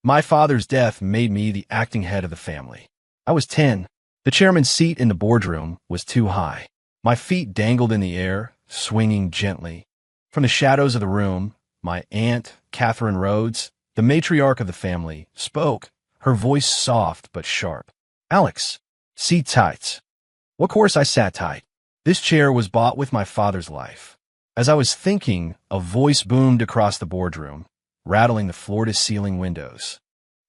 My father's death made me the acting head of the family. I was 10. The chairman's seat in the boardroom was too high. My feet dangled in the air, swinging gently. From the shadows of the room, my aunt, Catherine Rhodes, the matriarch of the family, spoke, her voice soft but sharp. Alex, sit tight. Of course I sat tight. This chair was bought with my father's life. As I was thinking, a voice boomed across the boardroom, rattling the floor-to-ceiling windows.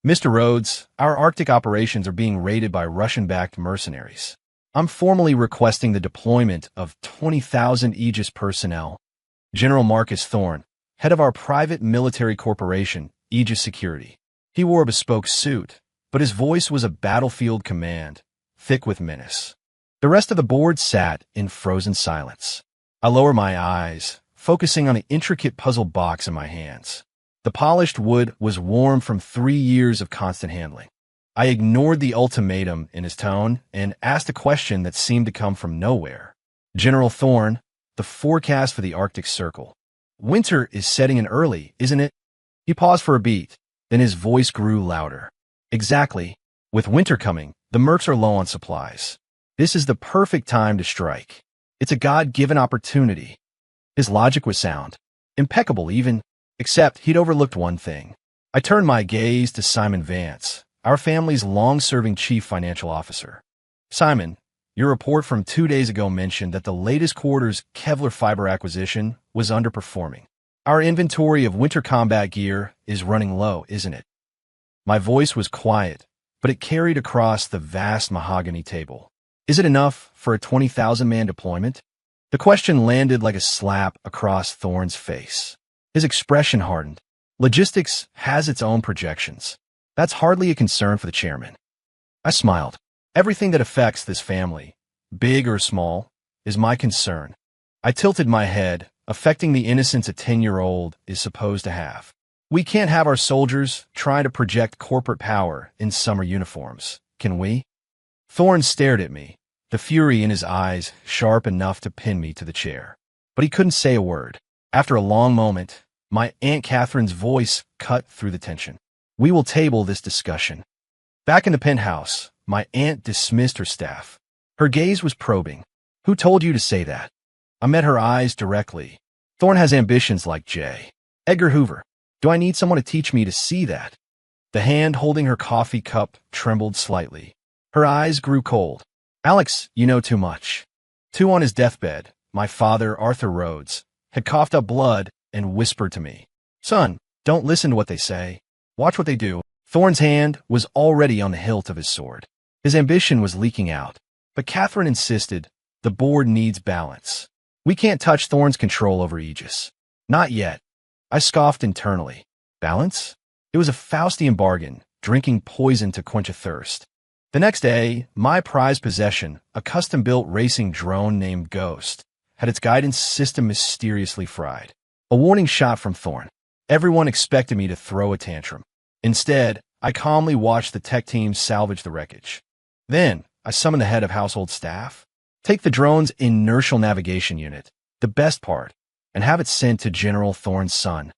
Mr. Rhodes, our Arctic operations are being raided by Russian-backed mercenaries. I'm formally requesting the deployment of 20,000 Aegis personnel. General Marcus Thorne, head of our private military corporation, Aegis Security. He wore a bespoke suit, but his voice was a battlefield command, thick with menace. The rest of the board sat in frozen silence. I lowered my eyes, focusing on the intricate puzzle box in my hands. The polished wood was warm from 3 years of constant handling. I ignored the ultimatum in his tone and asked a question that seemed to come from nowhere. General Thorne, the forecast for the Arctic Circle. Winter is setting in early, isn't it? He paused for a beat, then his voice grew louder. Exactly. With winter coming, the mercs are low on supplies. This is the perfect time to strike. It's a God-given opportunity. His logic was sound. Impeccable even. Except he'd overlooked one thing. I turned my gaze to Simon Vance, our family's long-serving chief financial officer. Simon, your report from 2 days ago mentioned that the latest quarter's Kevlar fiber acquisition was underperforming. Our inventory of winter combat gear is running low, isn't it? My voice was quiet, but it carried across the vast mahogany table. Is it enough for a 20,000-man deployment? The question landed like a slap across Thorne's face. His expression hardened. Logistics has its own projections. That's hardly a concern for the chairman. I smiled. Everything that affects this family, big or small, is my concern. I tilted my head, affecting the innocence a 10-year-old is supposed to have. We can't have our soldiers trying to project corporate power in summer uniforms, can we? Thorne stared at me, the fury in his eyes sharp enough to pin me to the chair. But he couldn't say a word. After a long moment, my Aunt Catherine's voice cut through the tension. We will table this discussion. Back in the penthouse, my aunt dismissed her staff. Her gaze was probing. Who told you to say that? I met her eyes directly. Thorne has ambitions like J. Edgar Hoover. Do I need someone to teach me to see that? The hand holding her coffee cup trembled slightly. Her eyes grew cold. Alex, you know too much. Too on his deathbed, my father, Arthur Rhodes, had coughed up blood and whispered to me, Son, don't listen to what they say. Watch what they do. Thorne's hand was already on the hilt of his sword. His ambition was leaking out. But Catherine insisted, the board needs balance. We can't touch Thorne's control over Aegis. Not yet. I scoffed internally. Balance? It was a Faustian bargain, drinking poison to quench a thirst. The next day, my prized possession, a custom-built racing drone named Ghost, had its guidance system mysteriously fried. A warning shot from Thorne. Everyone expected me to throw a tantrum. Instead, I calmly watched the tech team salvage the wreckage. Then, I summoned the head of household staff. Take the drone's inertial navigation unit, the best part, and have it sent to General Thorne's son.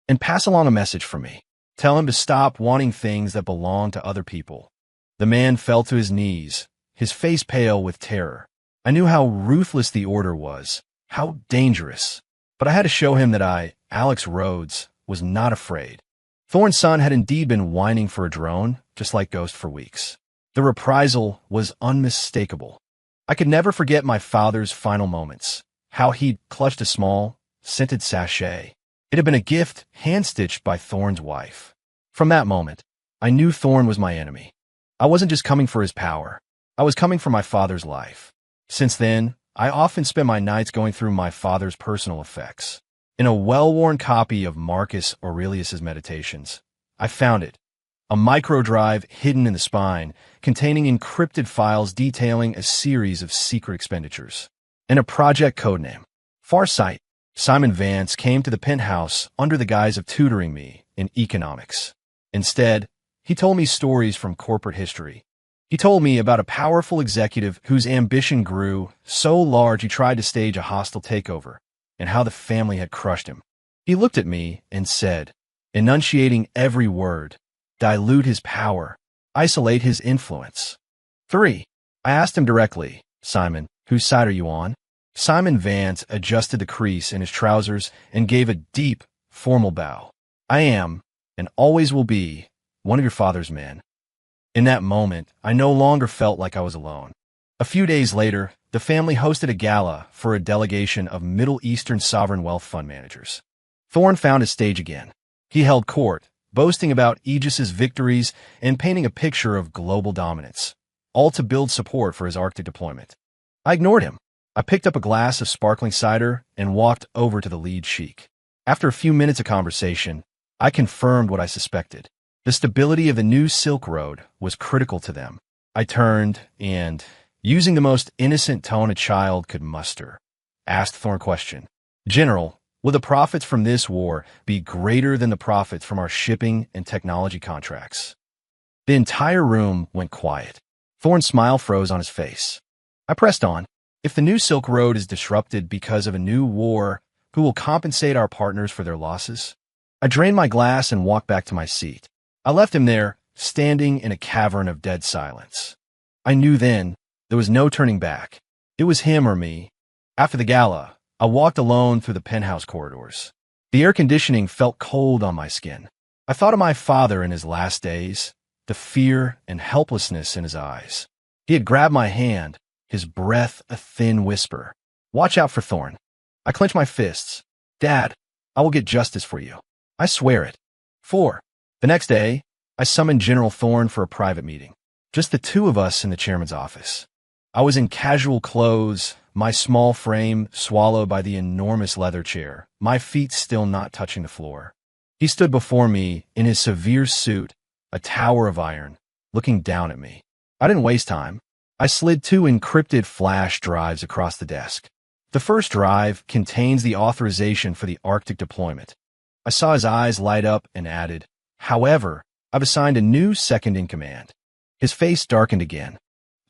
And pass along a message from me. Tell him to stop wanting things that belong to other people. The man fell to his knees, his face pale with terror. I knew how ruthless the order was, how dangerous. But I had to show him that I, Alex Rhodes, was not afraid. Thorne's son had indeed been whining for a drone, just like Ghost for weeks. The reprisal was unmistakable. I could never forget my father's final moments, how he'd clutched a small, scented sachet. It had been a gift hand-stitched by Thorne's wife. From that moment, I knew Thorne was my enemy. I wasn't just coming for his power. I was coming for my father's life. Since then, I often spent my nights going through my father's personal effects. In a well-worn copy of Marcus Aurelius's Meditations, I found it, a microdrive hidden in the spine, containing encrypted files detailing a series of secret expenditures. And a project codename, Farsight. Simon Vance came to the penthouse under the guise of tutoring me in economics. Instead, he told me stories from corporate history. He told me about a powerful executive whose ambition grew so large he tried to stage a hostile takeover, and how the family had crushed him. He looked at me and said, enunciating every word, dilute his power, isolate his influence. 3. I asked him directly, Simon, whose side are you on? Simon Vance adjusted the crease in his trousers and gave a deep, formal bow. I am, and always will be, one of your father's men. In that moment, I no longer felt like I was alone. A few days later, the family hosted a gala for a delegation of Middle Eastern sovereign wealth fund managers. Thorne found his stage again. He held court, boasting about Aegis's victories and painting a picture of global dominance, all to build support for his Arctic deployment. I ignored him. I picked up a glass of sparkling cider and walked over to the lead sheik. After a few minutes of conversation, I confirmed what I suspected. The stability of the new Silk Road was critical to them. I turned and, using the most innocent tone a child could muster, asked Thorne a question. General, will the profits from this war be greater than the profits from our shipping and technology contracts? The entire room went quiet. Thorne's smile froze on his face. I pressed on. If the new Silk Road is disrupted because of a new war, who will compensate our partners for their losses? I drained my glass and walked back to my seat. I left him there, standing in a cavern of dead silence. I knew then there was no turning back. It was him or me. After the gala, I walked alone through the penthouse corridors. The air conditioning felt cold on my skin. I thought of my father in his last days, the fear and helplessness in his eyes. He had grabbed my hand, his breath a thin whisper. Watch out for Thorne. I clenched my fists. Dad, I will get justice for you. I swear it. 4. The next day, I summoned General Thorne for a private meeting. Just the two of us in the chairman's office. I was in casual clothes, my small frame swallowed by the enormous leather chair, my feet still not touching the floor. He stood before me in his severe suit, a tower of iron, looking down at me. I didn't waste time. I slid 2 encrypted flash drives across the desk. The first drive contains the authorization for the Arctic deployment. I saw his eyes light up and added, however, I've assigned a new second-in-command. His face darkened again.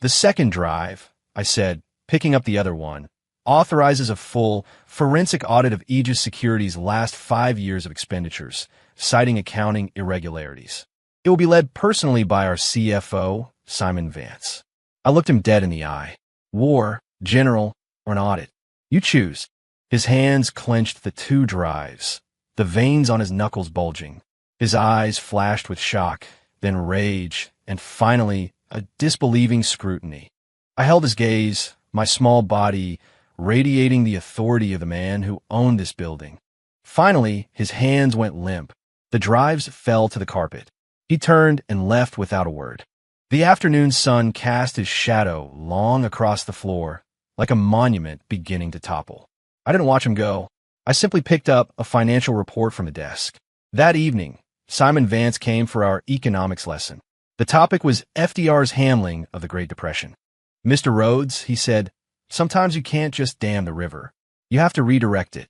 The second drive, I said, picking up the other one, authorizes a full, forensic audit of Aegis Security's last 5 years of expenditures, citing accounting irregularities. It will be led personally by our CFO, Simon Vance. I looked him dead in the eye. War, general, or an audit? You choose. His hands clenched the 2 drives, the veins on his knuckles bulging. His eyes flashed with shock, then rage, and finally, a disbelieving scrutiny. I held his gaze, my small body radiating the authority of the man who owned this building. Finally, his hands went limp. The drives fell to the carpet. He turned and left without a word. The afternoon sun cast his shadow long across the floor, like a monument beginning to topple. I didn't watch him go. I simply picked up a financial report from the desk. That evening, Simon Vance came for our economics lesson. The topic was FDR's handling of the Great Depression. Mr. Rhodes, he said, sometimes you can't just dam the river. You have to redirect it.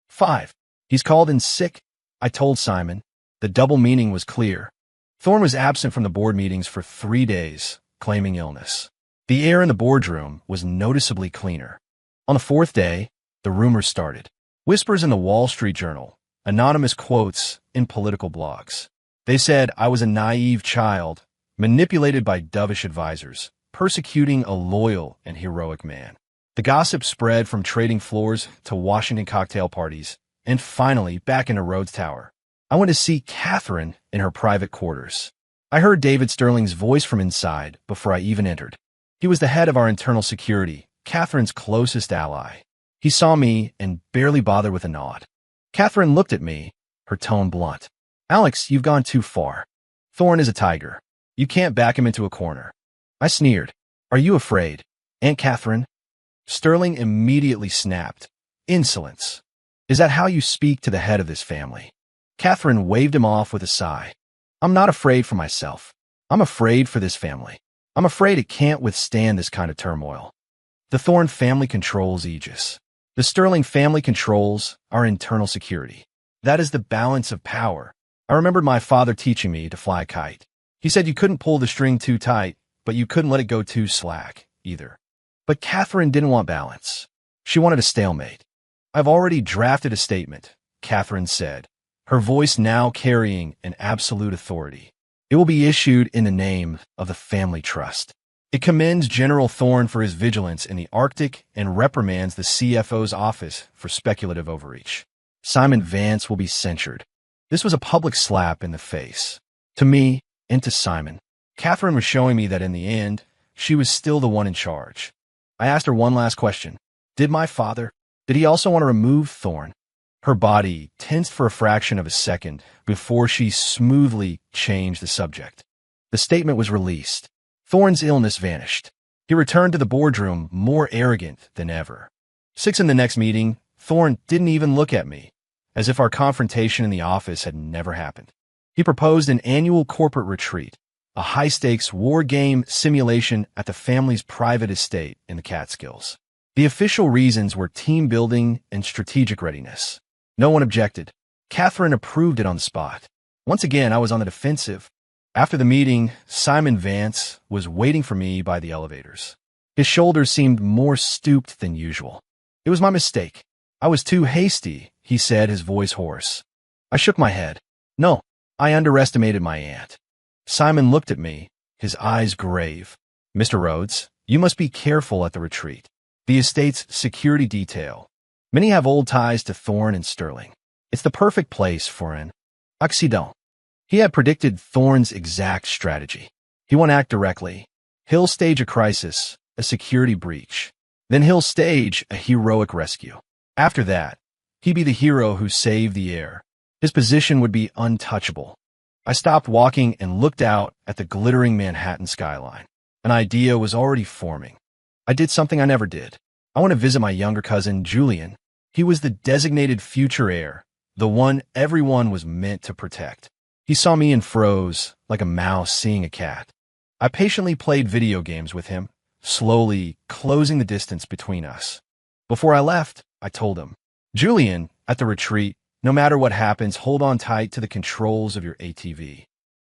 5. He's called in sick, I told Simon. The double meaning was clear. Thorne was absent from the board meetings for 3 days, claiming illness. The air in the boardroom was noticeably cleaner. On the 4th day, the rumors started. Whispers in the Wall Street Journal, anonymous quotes in political blogs. They said I was a naive child, manipulated by dovish advisors, persecuting a loyal and heroic man. The gossip spread from trading floors to Washington cocktail parties, and finally back into Rhodes Tower. I went to see Catherine in her private quarters. I heard David Sterling's voice from inside before I even entered. He was the head of our internal security, Catherine's closest ally. He saw me and barely bothered with a nod. Catherine looked at me, her tone blunt. Alex, you've gone too far. Thorne is a tiger. You can't back him into a corner. I sneered. Are you afraid? Aunt Catherine? Sterling immediately snapped. Insolence. Is that how you speak to the head of this family? Catherine waved him off with a sigh. I'm not afraid for myself. I'm afraid for this family. I'm afraid it can't withstand this kind of turmoil. The Thorne family controls Aegis. The Sterling family controls our internal security. That is the balance of power. I remembered my father teaching me to fly a kite. He said you couldn't pull the string too tight, but you couldn't let it go too slack, either. But Catherine didn't want balance. She wanted a stalemate. I've already drafted a statement, Catherine said, her voice now carrying an absolute authority. It will be issued in the name of the family trust. It commends General Thorne for his vigilance in the Arctic and reprimands the CFO's office for speculative overreach. Simon Vance will be censured. This was a public slap in the face. To me, and to Simon. Catherine was showing me that in the end, she was still the one in charge. I asked her one last question. Did he also want to remove Thorne? Her body tensed for a fraction of a second before she smoothly changed the subject. The statement was released. Thorne's illness vanished. He returned to the boardroom more arrogant than ever. 6 in the next meeting, Thorne didn't even look at me, as if our confrontation in the office had never happened. He proposed an annual corporate retreat, a high-stakes war game simulation at the family's private estate in the Catskills. The official reasons were team building and strategic readiness. No one objected. Catherine approved it on the spot. Once again, I was on the defensive. After the meeting, Simon Vance was waiting for me by the elevators. His shoulders seemed more stooped than usual. It was my mistake. I was too hasty, he said, his voice hoarse. I shook my head. No, I underestimated my aunt. Simon looked at me, his eyes grave. Mr. Rhodes, you must be careful at the retreat. The estate's security detail. Many have old ties to Thorne and Sterling. It's the perfect place for an accident. He had predicted Thorne's exact strategy. He won't act directly. He'll stage a crisis, a security breach. Then he'll stage a heroic rescue. After that, he'd be the hero who saved the air. His position would be untouchable. I stopped walking and looked out at the glittering Manhattan skyline. An idea was already forming. I did something I never did. I want to visit my younger cousin, Julian. He was the designated future heir, the one everyone was meant to protect. He saw me and froze, like a mouse seeing a cat. I patiently played video games with him, slowly closing the distance between us. Before I left, I told him, Julian, at the retreat, no matter what happens, hold on tight to the controls of your ATV.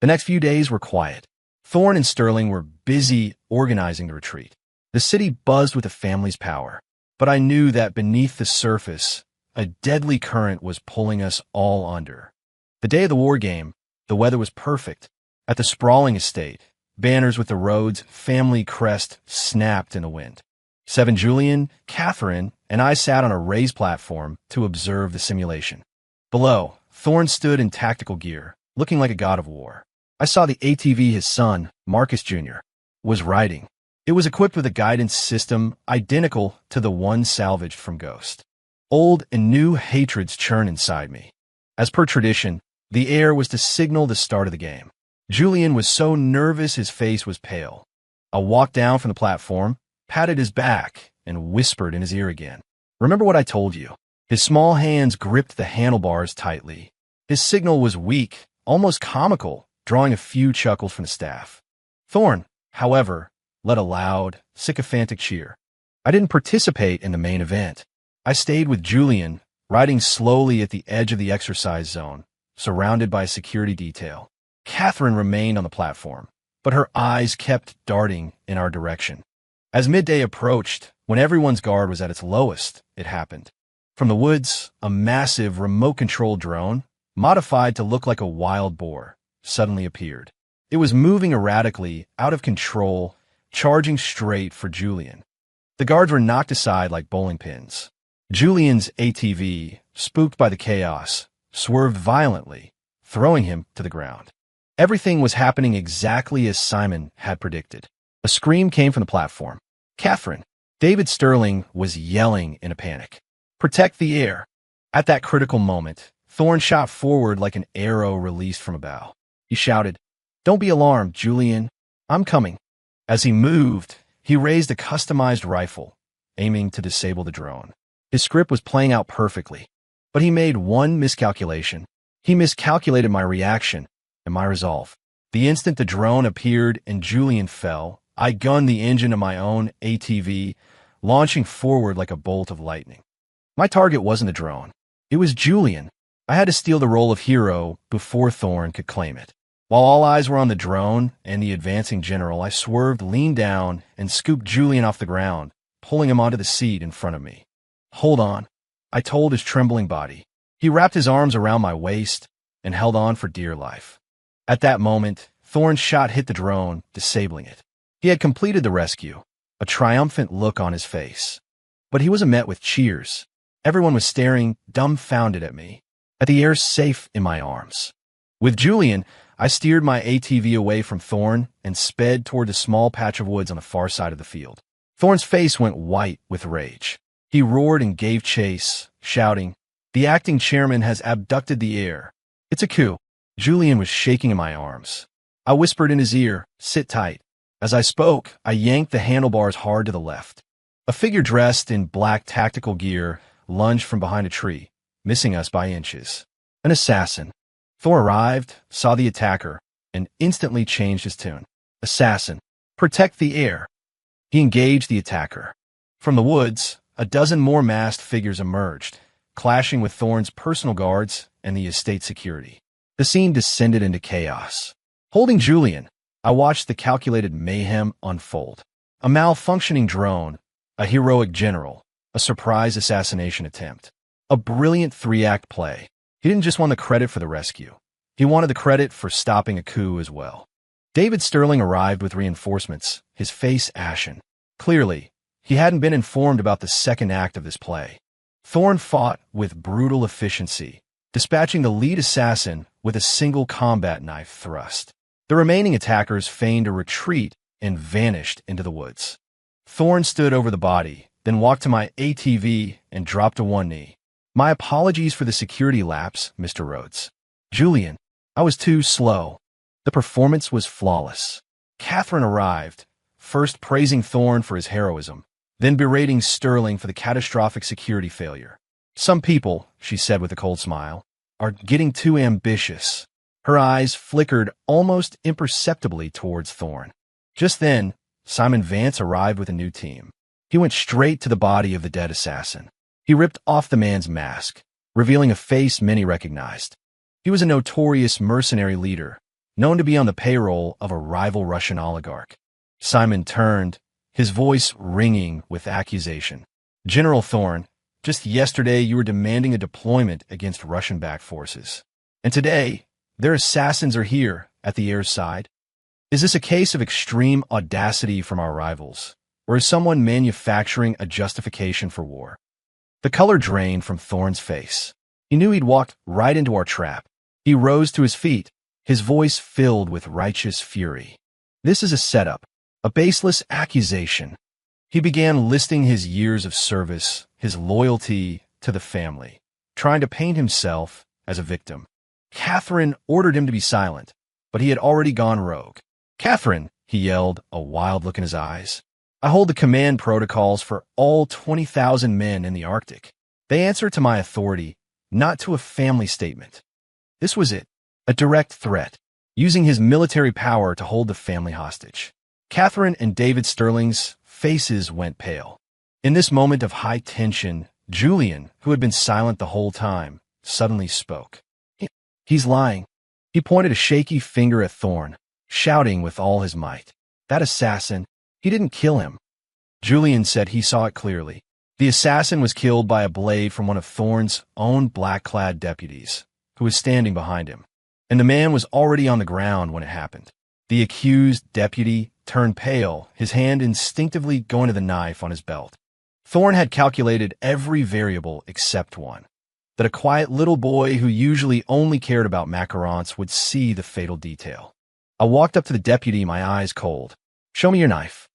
The next few days were quiet. Thorne and Sterling were busy organizing the retreat. The city buzzed with the family's power, but I knew that beneath the surface, a deadly current was pulling us all under. The day of the war game, the weather was perfect. At the sprawling estate, banners with the Rhodes family crest snapped in the wind. 7 Julian, Catherine, and I sat on a raised platform to observe the simulation. Below, Thorne stood in tactical gear, looking like a god of war. I saw the ATV his son, Marcus Jr., was riding. It was equipped with a guidance system identical to the one salvaged from Ghost. Old and new hatreds churn inside me. As per tradition, the air was to signal the start of the game. Julian was so nervous his face was pale. I walked down from the platform, patted his back, and whispered in his ear again. Remember what I told you. His small hands gripped the handlebars tightly. His signal was weak, almost comical, drawing a few chuckles from the staff. Thorne, however, led a loud, sycophantic cheer. I didn't participate in the main event. I stayed with Julian, riding slowly at the edge of the exercise zone, surrounded by a security detail. Catherine remained on the platform, but her eyes kept darting in our direction. As midday approached, when everyone's guard was at its lowest, it happened. From the woods, a massive remote-controlled drone, modified to look like a wild boar, suddenly appeared. It was moving erratically, out of control, charging straight for Julian. The guards were knocked aside like bowling pins. Julian's ATV, spooked by the chaos, swerved violently, throwing him to the ground. Everything was happening exactly as Simon had predicted. A scream came from the platform. Catherine. David Sterling was yelling in a panic. Protect the air. At that critical moment, Thorne shot forward like an arrow released from a bow. He shouted, Don't be alarmed, Julian. I'm coming. As he moved, he raised a customized rifle, aiming to disable the drone. His script was playing out perfectly, but he made one miscalculation. He miscalculated my reaction and my resolve. The instant the drone appeared and Julian fell, I gunned the engine of my own ATV, launching forward like a bolt of lightning. My target wasn't the drone. It was Julian. I had to steal the role of hero before Thorne could claim it. While all eyes were on the drone and the advancing general, I swerved, leaned down, and scooped Julian off the ground, pulling him onto the seat in front of me. Hold on, I told his trembling body. He wrapped his arms around my waist and held on for dear life. At that moment, Thorn's shot hit the drone, disabling it. He had completed the rescue, a triumphant look on his face. But he was met with cheers. Everyone was staring, dumbfounded at me, at the air safe in my arms. With Julian, I steered my ATV away from Thorn and sped toward the small patch of woods on the far side of the field. Thorn's face went white with rage. He roared and gave chase, shouting, "The acting chairman has abducted the heir. It's a coup." Julian was shaking in my arms. I whispered in his ear, "Sit tight." As I spoke, I yanked the handlebars hard to the left. A figure dressed in black tactical gear lunged from behind a tree, missing us by inches. An assassin. Thor arrived, saw the attacker, and instantly changed his tune. "Assassin, protect the heir." He engaged the attacker. From the woods, a dozen more masked figures emerged, clashing with Thorn's personal guards and the estate security. The scene descended into chaos. Holding Julian, I watched the calculated mayhem unfold. A malfunctioning drone, a heroic general, a surprise assassination attempt. A brilliant three-act play. He didn't just want the credit for the rescue. He wanted the credit for stopping a coup as well. David Sterling arrived with reinforcements, his face ashen. Clearly, he hadn't been informed about the second act of this play. Thorn fought with brutal efficiency, dispatching the lead assassin with a single combat knife thrust. The remaining attackers feigned a retreat and vanished into the woods. Thorn stood over the body, then walked to my ATV and dropped to one knee. "My apologies for the security lapse, Mr. Rhodes. Julian, I was too slow." The performance was flawless. Catherine arrived, first praising Thorn for his heroism, then berating Sterling for the catastrophic security failure. "Some people," she said with a cold smile, "are getting too ambitious." Her eyes flickered almost imperceptibly towards Thorn. Just then, Simon Vance arrived with a new team. He went straight to the body of the dead assassin. He ripped off the man's mask, revealing a face many recognized. He was a notorious mercenary leader, known to be on the payroll of a rival Russian oligarch. Simon turned, his voice ringing with accusation. "General Thorn, just yesterday you were demanding a deployment against Russian-backed forces. And today, their assassins are here, at the heir's side. Is this a case of extreme audacity from our rivals, or is someone manufacturing a justification for war?" The color drained from Thorn's face. He knew he'd walked right into our trap. He rose to his feet, his voice filled with righteous fury. "This is a setup, a baseless accusation." He began listing his years of service, his loyalty to the family, trying to paint himself as a victim. Catherine ordered him to be silent, but he had already gone rogue. "Catherine," he yelled, a wild look in his eyes, "I hold the command protocols for all 20,000 men in the Arctic. They answer to my authority, not to a family statement." This was it, a direct threat, using his military power to hold the family hostage. Catherine and David Sterling's faces went pale. In this moment of high tension, Julian, who had been silent the whole time, suddenly spoke. "He's lying." He pointed a shaky finger at Thorn, shouting with all his might, "That assassin, he didn't kill him." Julian said he saw it clearly. The assassin was killed by a blade from one of Thorn's own black-clad deputies, who was standing behind him. And the man was already on the ground when it happened. The accused deputy turned pale, his hand instinctively going to the knife on his belt. Thorn had calculated every variable except one, that a quiet little boy who usually only cared about macarons would see the fatal detail. I walked up to the deputy, my eyes cold. "Show me your knife."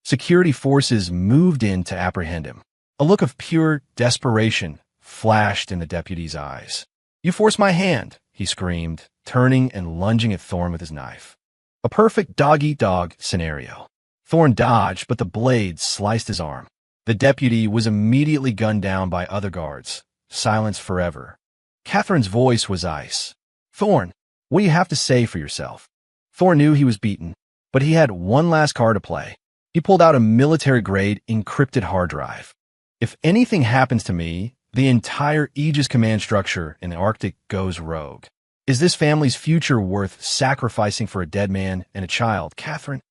Security forces moved in to apprehend him. A look of pure desperation flashed in the deputy's eyes. "You forced my hand," he screamed, turning and lunging at Thorn with his knife. A perfect dog-eat-dog scenario. Thorn dodged, but the blade sliced his arm. The deputy was immediately gunned down by other guards. Silence forever. Catherine's voice was ice. "Thorn, what do you have to say for yourself?" Thorn knew he was beaten, but he had one last card to play. He pulled out a military-grade encrypted hard drive. "If anything happens to me, the entire Aegis command structure in the Arctic goes rogue. Is this family's future worth sacrificing for a dead man and a child, Catherine?"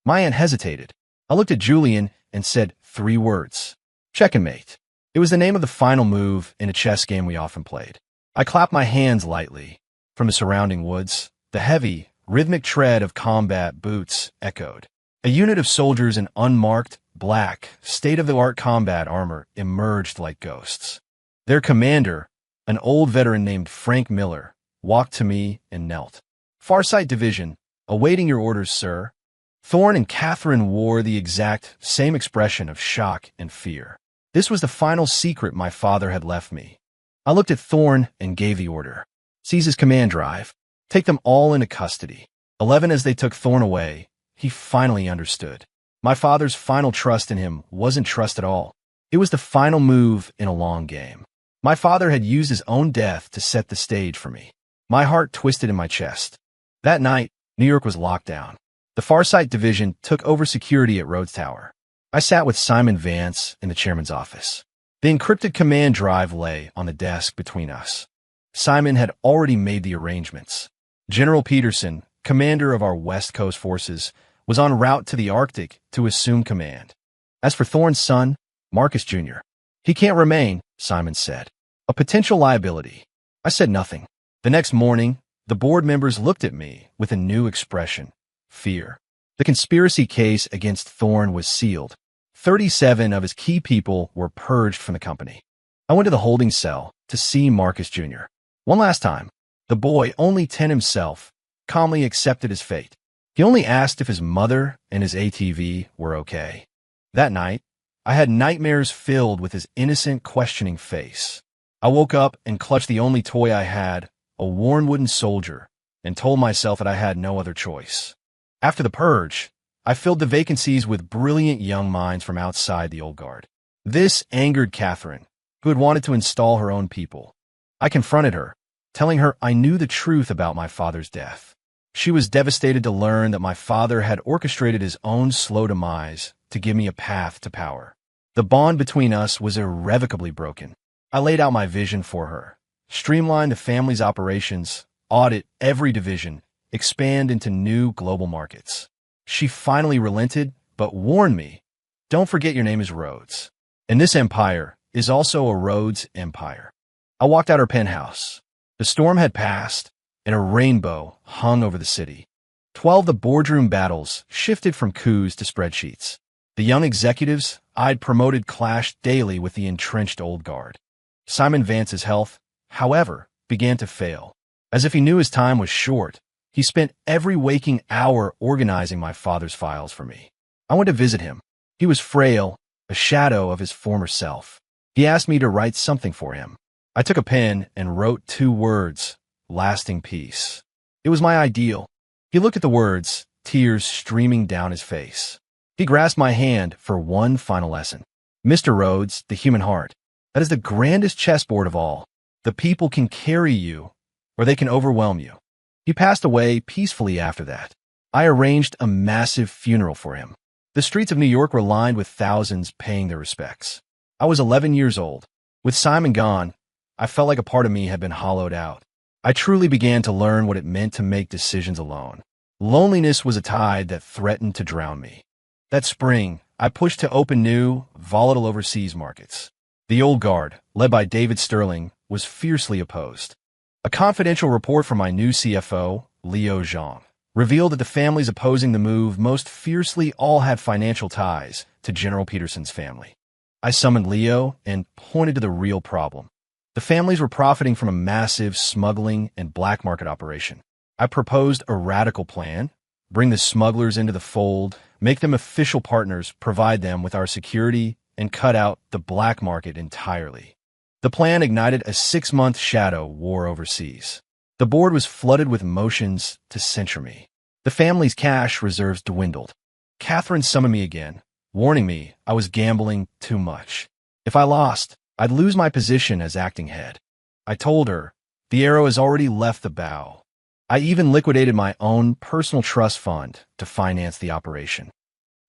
My aunt hesitated. I looked at Julian and said 3 words. "Checkmate." It was the name of the final move in a chess game we often played. I clapped my hands lightly. From the surrounding woods, the heavy, rhythmic tread of combat boots echoed. A unit of soldiers in unmarked, black, state-of-the-art combat armor emerged like ghosts. Their commander, an old veteran named Frank Miller, walked to me and knelt. "Farsight Division, awaiting your orders, sir." Thorne and Catherine wore the exact same expression of shock and fear. This was the final secret my father had left me. I looked at Thorne and gave the order. "Seize his command drive. Take them all into custody." 11 as they took Thorne away, he finally understood. My father's final trust in him wasn't trust at all. It was the final move in a long game. My father had used his own death to set the stage for me. My heart twisted in my chest. That night, New York was locked down. The Farsight Division took over security at Rhodes Tower. I sat with Simon Vance in the chairman's office. The encrypted command drive lay on the desk between us. Simon had already made the arrangements. General Peterson, commander of our West Coast forces, was en route to the Arctic to assume command. As for Thorne's son, Marcus Jr., "He can't remain," Simon said. "A potential liability." I said nothing. The next morning, the board members looked at me with a new expression: fear. The conspiracy case against Thorne was sealed. 37 of his key people were purged from the company. I went to the holding cell to see Marcus Jr. One last time. The boy, only 10 himself, calmly accepted his fate. He only asked if his mother and his ATV were okay. That night, I had nightmares filled with his innocent, questioning face. I woke up and clutched the only toy I had, a worn wooden soldier, and told myself that I had no other choice. After the purge, I filled the vacancies with brilliant young minds from outside the old guard. This angered Catherine, who had wanted to install her own people. I confronted her, telling her I knew the truth about my father's death. She was devastated to learn that my father had orchestrated his own slow demise to give me a path to power. The bond between us was irrevocably broken. I laid out my vision for her: streamline the family's operations, audit every division, expand into new global markets. She finally relented, but warned me, "Don't forget your name is Rhodes. And this empire is also a Rhodes empire." I walked out her penthouse. The storm had passed, and a rainbow hung over the city. 12 of the boardroom battles shifted from coups to spreadsheets. The young executives I'd promoted clashed daily with the entrenched old guard. Simon Vance's health, however, began to fail. As if he knew his time was short, he spent every waking hour organizing my father's files for me. I went to visit him. He was frail, a shadow of his former self. He asked me to write something for him. I took a pen and wrote 2 words: lasting peace. It was my ideal. He looked at the words, tears streaming down his face. He grasped my hand for one final lesson. "Mr. Rhodes, the human heart. That is the grandest chessboard of all. The people can carry you, or they can overwhelm you." He passed away peacefully after that. I arranged a massive funeral for him. The streets of New York were lined with thousands paying their respects. I was 11 years old. With Simon gone, I felt like a part of me had been hollowed out. I truly began to learn what it meant to make decisions alone. Loneliness was a tide that threatened to drown me. That spring, I pushed to open new, volatile overseas markets. The old guard, led by David Sterling, was fiercely opposed. A confidential report from my new CFO, Leo Zhang, revealed that the families opposing the move most fiercely all had financial ties to General Peterson's family. I summoned Leo and pointed to the real problem. The families were profiting from a massive smuggling and black market operation. I proposed a radical plan: bring the smugglers into the fold, make them official partners, provide them with our security, and cut out the black market entirely. The plan ignited a 6-month shadow war overseas. The board was flooded with motions to censure me. The family's cash reserves dwindled. Catherine summoned me again, warning me I was gambling too much. If I lost, I'd lose my position as acting head. I told her, the arrow has already left the bow. I even liquidated my own personal trust fund to finance the operation.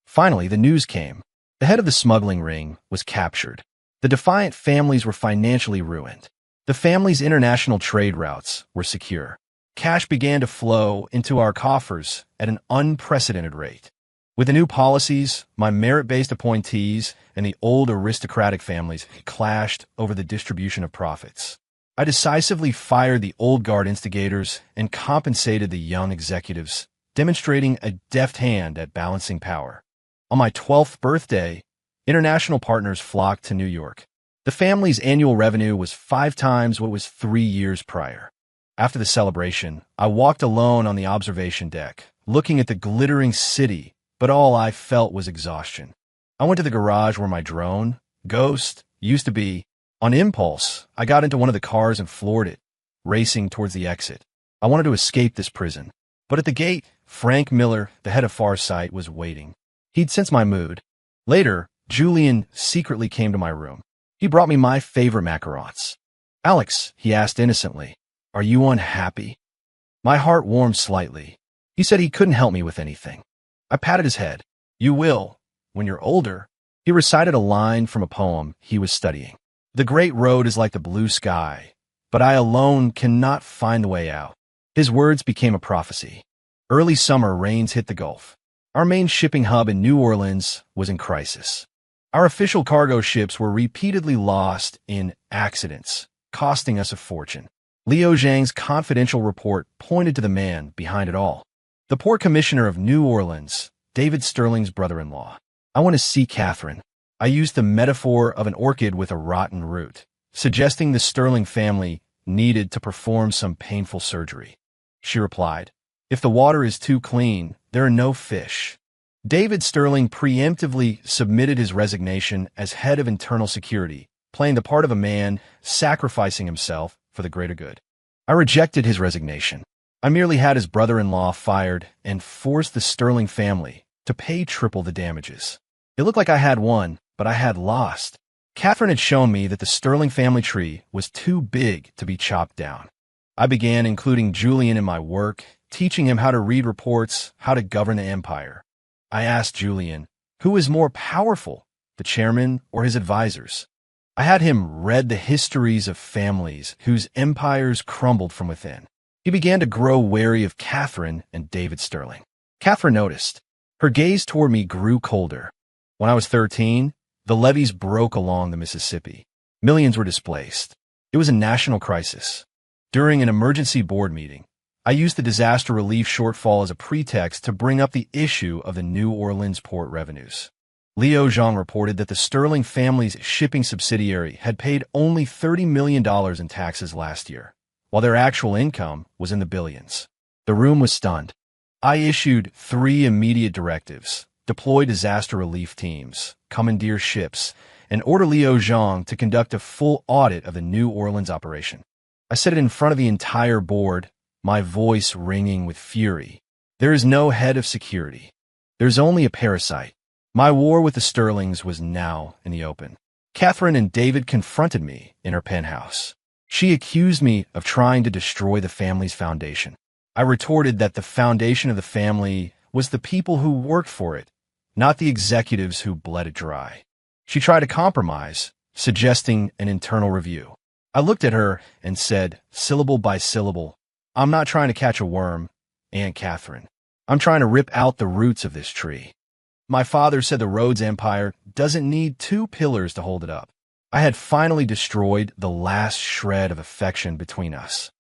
Finally, the news came. The head of the smuggling ring was captured. The defiant families were financially ruined. The family's international trade routes were secure. Cash began to flow into our coffers at an unprecedented rate. With the new policies, my merit-based appointees and the old aristocratic families clashed over the distribution of profits. I decisively fired the old guard instigators and compensated the young executives, demonstrating a deft hand at balancing power. On my 12th birthday, international partners flocked to New York. The family's annual revenue was 5 times what was 3 years prior. After the celebration, I walked alone on the observation deck, looking at the glittering city, but all I felt was exhaustion. I went to the garage where my drone, Ghost, used to be. On impulse, I got into one of the cars and floored it, racing towards the exit. I wanted to escape this prison. But at the gate, Frank Miller, the head of Farsight, was waiting. He'd sensed my mood. Later, Julian secretly came to my room. He brought me my favorite macarons. "Alex," he asked innocently, "are you unhappy?" My heart warmed slightly. He said he couldn't help me with anything. I patted his head. "You will, when you're older." He recited a line from a poem he was studying. "The great road is like the blue sky, but I alone cannot find the way out." His words became a prophecy. Early summer rains hit the Gulf. Our main shipping hub in New Orleans was in crisis. Our official cargo ships were repeatedly lost in accidents, costing us a fortune. Liu Zhang's confidential report pointed to the man behind it all. The port commissioner of New Orleans, David Sterling's brother-in-law. "I want to see Catherine." I used the metaphor of an orchid with a rotten root, suggesting the Sterling family needed to perform some painful surgery. She replied, "If the water is too clean, there are no fish." David Sterling preemptively submitted his resignation as head of internal security, playing the part of a man sacrificing himself for the greater good. I rejected his resignation. I merely had his brother-in-law fired and forced the Sterling family to pay triple the damages. It looked like I had won, but I had lost. Catherine had shown me that the Sterling family tree was too big to be chopped down. I began including Julian in my work, teaching him how to read reports, how to govern the empire. I asked Julian, who is more powerful, the chairman or his advisors? I had him read the histories of families whose empires crumbled from within. He began to grow wary of Catherine and David Sterling. Catherine noticed. Her gaze toward me grew colder. When I was 13, the levees broke along the Mississippi. Millions were displaced. It was a national crisis. During an emergency board meeting, I used the disaster relief shortfall as a pretext to bring up the issue of the New Orleans port revenues. Liu Zhang reported that the Sterling family's shipping subsidiary had paid only $30 million in taxes last year, while their actual income was in the billions. The room was stunned. I issued 3 immediate directives: deploy disaster relief teams, commandeer ships, and order Liu Zhang to conduct a full audit of the New Orleans operation. I said it in front of the entire board, my voice ringing with fury. There is no head of security. There's only a parasite. My war with the Sterlings was now in the open. Catherine and David confronted me in her penthouse. She accused me of trying to destroy the family's foundation. I retorted that the foundation of the family was the people who worked for it, not the executives who bled it dry. She tried to compromise, suggesting an internal review. I looked at her and said, syllable by syllable, "I'm not trying to catch a worm, Aunt Catherine. I'm trying to rip out the roots of this tree." My father said the Rhodes Empire doesn't need 2 pillars to hold it up. I had finally destroyed the last shred of affection between us.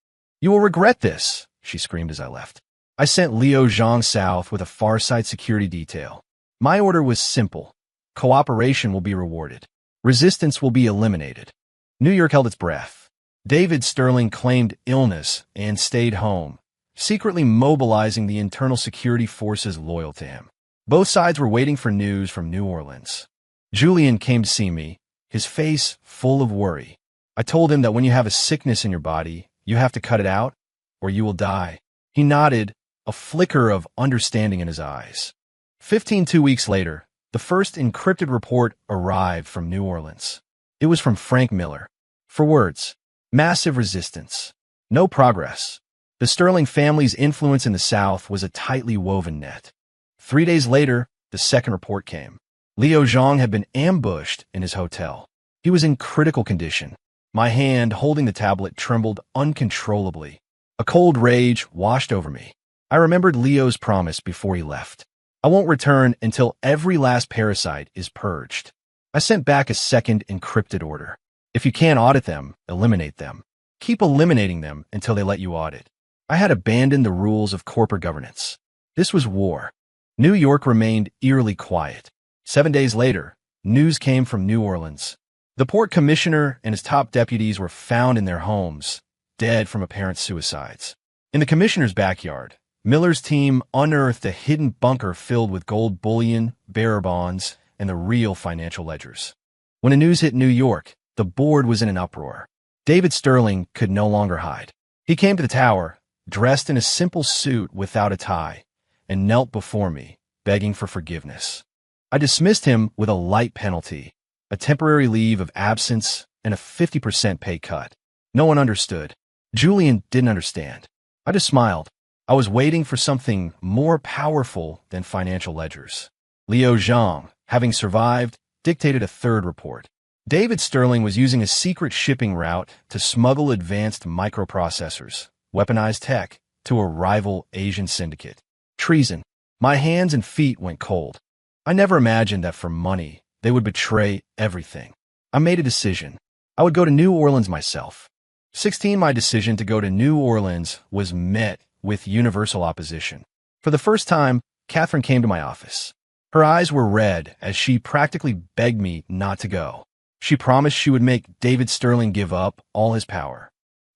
"You will regret this," she screamed as I left. I sent Liu Zhang south with a Farsight security detail. My order was simple. Cooperation will be rewarded. Resistance will be eliminated. New York held its breath. David Sterling claimed illness and stayed home, secretly mobilizing the internal security forces loyal to him. Both sides were waiting for news from New Orleans. Julian came to see me, his face full of worry. I told him that when you have a sickness in your body, you have to cut it out, or you will die. He nodded, a flicker of understanding in his eyes. 2 weeks later, the first encrypted report arrived from New Orleans. It was from Frank Miller. 4 words: massive resistance, no progress. The Sterling family's influence in the South was a tightly woven net. 3 days later, the second report came. Liu Zhang had been ambushed in his hotel. He was in critical condition. My hand holding the tablet trembled uncontrollably. A cold rage washed over me. I remembered Leo's promise before he left. I won't return until every last parasite is purged. I sent back a second encrypted order. If you can't audit them, eliminate them. Keep eliminating them until they let you audit. I had abandoned the rules of corporate governance. This was war. New York remained eerily quiet. 7 days later, news came from New Orleans. The port commissioner and his top deputies were found in their homes, dead from apparent suicides. In the commissioner's backyard, Miller's team unearthed a hidden bunker filled with gold bullion, bearer bonds, and the real financial ledgers. When the news hit New York, the board was in an uproar. David Sterling could no longer hide. He came to the tower, dressed in a simple suit without a tie, and knelt before me, begging for forgiveness. I dismissed him with a light penalty, a temporary leave of absence, and a 50% pay cut. No one understood. Julian didn't understand. I just smiled. I was waiting for something more powerful than financial ledgers. Liu Zhang, having survived, dictated a third report. David Sterling was using a secret shipping route to smuggle advanced microprocessors, weaponized tech, to a rival Asian syndicate. Treason. My hands and feet went cold. I never imagined that for money, they would betray everything. I made a decision. I would go to New Orleans myself. 16. My decision to go to New Orleans was met with universal opposition. For the first time, Catherine came to my office. Her eyes were red as she practically begged me not to go. She promised she would make David Sterling give up all his power.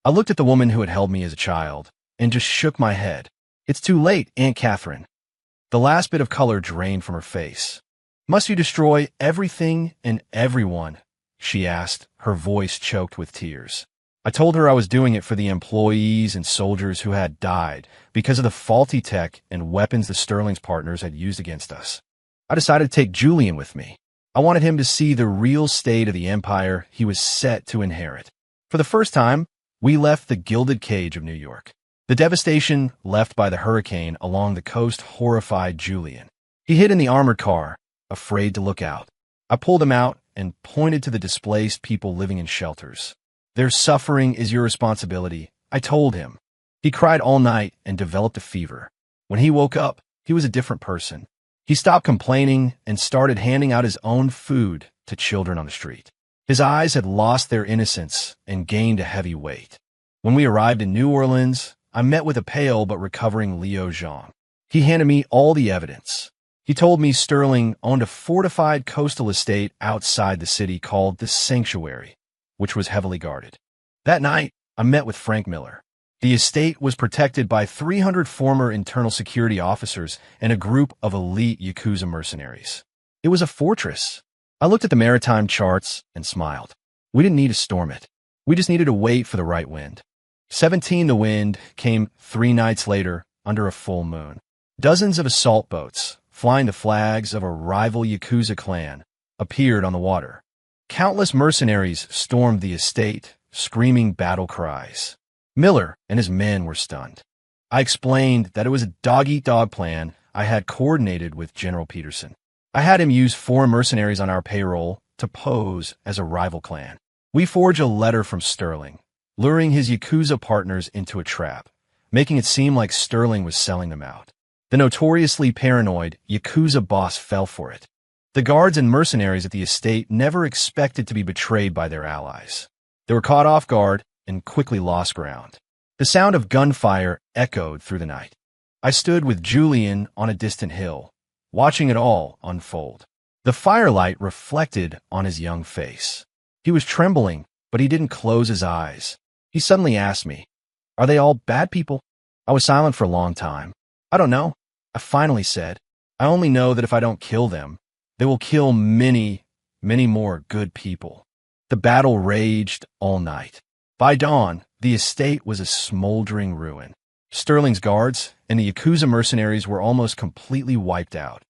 I looked at the woman who had held me as a child and just shook my head. It's too late, Aunt Catherine. The last bit of color drained from her face. Must you destroy everything and everyone? She asked, her voice choked with tears. I told her I was doing it for the employees and soldiers who had died because of the faulty tech and weapons the Sterling's partners had used against us. I decided to take Julian with me. I wanted him to see the real state of the empire he was set to inherit. For the first time, we left the gilded cage of New York. The devastation left by the hurricane along the coast horrified Julian. He hid in the armored car, afraid to look out. I pulled him out and pointed to the displaced people living in shelters. Their suffering is your responsibility, I told him. He cried all night and developed a fever. When he woke up, he was a different person. He stopped complaining and started handing out his own food to children on the street. His eyes had lost their innocence and gained a heavy weight. When we arrived in New Orleans, I met with a pale but recovering Liu Zhang. He handed me all the evidence. He told me Sterling owned a fortified coastal estate outside the city called the Sanctuary, which was heavily guarded. That night, I met with Frank Miller. The estate was protected by 300 former internal security officers and a group of elite Yakuza mercenaries. It was a fortress. I looked at the maritime charts and smiled. We didn't need to storm it. We just needed to wait for the right wind. 17. The wind came 3 nights later under a full moon. Dozens of assault boats, flying the flags of a rival Yakuza clan, appeared on the water. Countless mercenaries stormed the estate, screaming battle cries. Miller and his men were stunned. I explained that it was a dog-eat-dog plan I had coordinated with General Peterson. I had him use 4 mercenaries on our payroll to pose as a rival clan. We forged a letter from Sterling, luring his Yakuza partners into a trap, making it seem like Sterling was selling them out. The notoriously paranoid Yakuza boss fell for it. The guards and mercenaries at the estate never expected to be betrayed by their allies. They were caught off guard and quickly lost ground. The sound of gunfire echoed through the night. I stood with Julian on a distant hill, watching it all unfold. The firelight reflected on his young face. He was trembling, but he didn't close his eyes. He suddenly asked me, "Are they all bad people?" I was silent for a long time. "I don't know," I finally said. "I only know that if I don't kill them, they will kill many, many more good people." The battle raged all night. By dawn, the estate was a smoldering ruin. Sterling's guards and the Yakuza mercenaries were almost completely wiped out.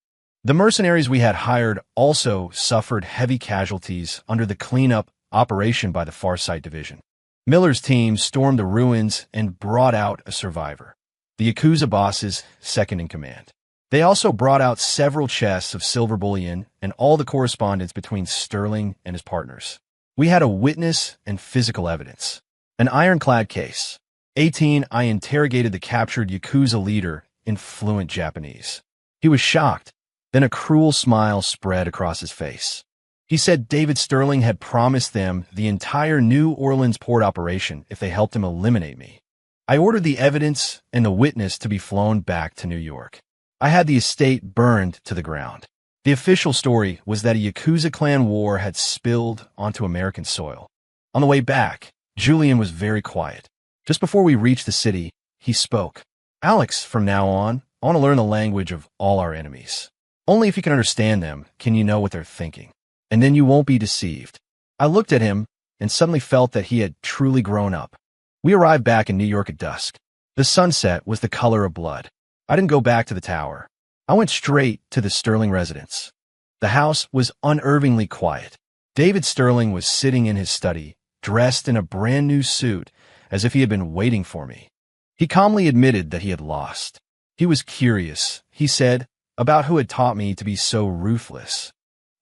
The mercenaries we had hired also suffered heavy casualties under the cleanup operation by the Farsight Division. Miller's team stormed the ruins and brought out a survivor, the Yakuza boss's second in command. They also brought out several chests of silver bullion and all the correspondence between Sterling and his partners. We had a witness and physical evidence. An ironclad case. 18. I interrogated the captured Yakuza leader in fluent Japanese. He was shocked. Then a cruel smile spread across his face. He said David Sterling had promised them the entire New Orleans port operation if they helped him eliminate me. I ordered the evidence and the witness to be flown back to New York. I had the estate burned to the ground. The official story was that a Yakuza clan war had spilled onto American soil. On the way back, Julian was very quiet. Just before we reached the city, he spoke. "Alex, from now on, I want to learn the language of all our enemies. Only if you can understand them can you know what they're thinking. And then you won't be deceived." I looked at him and suddenly felt that he had truly grown up. We arrived back in New York at dusk. The sunset was the color of blood. I didn't go back to the tower. I went straight to the Sterling residence. The house was unnervingly quiet. David Sterling was sitting in his study, dressed in a brand new suit, as if he had been waiting for me. He calmly admitted that he had lost. He was curious, he said, about who had taught me to be so ruthless.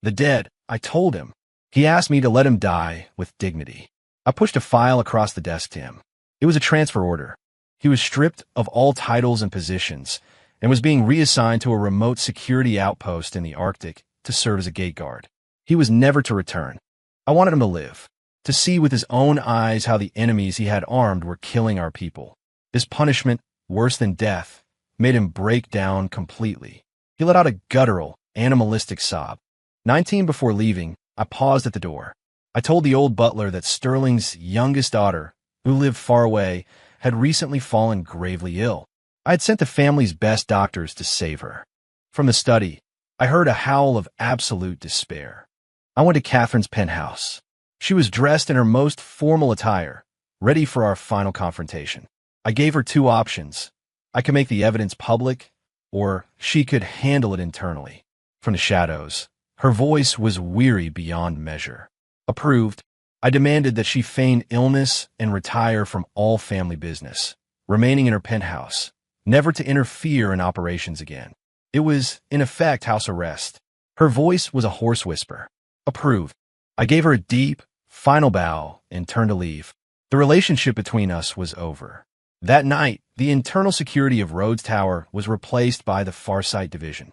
The dead, I told him. He asked me to let him die with dignity. I pushed a file across the desk to him. It was a transfer order. He was stripped of all titles and positions and was being reassigned to a remote security outpost in the Arctic to serve as a gate guard. He was never to return. I wanted him to live, to see with his own eyes how the enemies he had armed were killing our people. This punishment, worse than death, made him break down completely. He let out a guttural, animalistic sob. 19 before leaving, I paused at the door. I told the old butler that Sterling's youngest daughter, who lived far away, had recently fallen gravely ill. I had sent the family's best doctors to save her. From the study, I heard a howl of absolute despair. I went to Catherine's penthouse. She was dressed in her most formal attire, ready for our final confrontation. I gave her two options. I could make the evidence public, or she could handle it internally. From the shadows, her voice was weary beyond measure. Approved, I demanded that she feign illness and retire from all family business, remaining in her penthouse, never to interfere in operations again. It was, in effect, house arrest. Her voice was a hoarse whisper. Approved. I gave her a deep, final bow and turned to leave. The relationship between us was over. That night, the internal security of Rhodes Tower was replaced by the Farsight Division.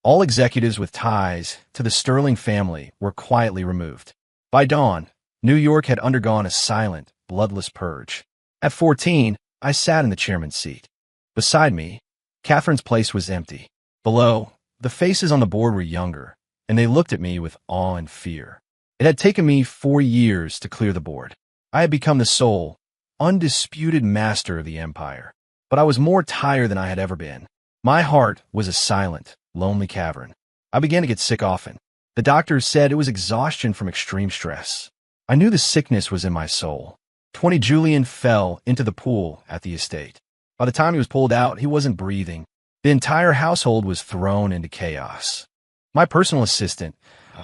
All executives with ties to the Sterling family were quietly removed. By dawn, New York had undergone a silent, bloodless purge. At 14, I sat in the chairman's seat. Beside me, Catherine's place was empty. Below, the faces on the board were younger, and they looked at me with awe and fear. It had taken me 4 years to clear the board. I had become the sole, undisputed master of the empire. But I was more tired than I had ever been. My heart was a silent, lonely cavern. I began to get sick often. The doctors said it was exhaustion from extreme stress. I knew the sickness was in my soul. 20 Julian fell into the pool at the estate. By the time he was pulled out, he wasn't breathing. The entire household was thrown into chaos. My personal assistant,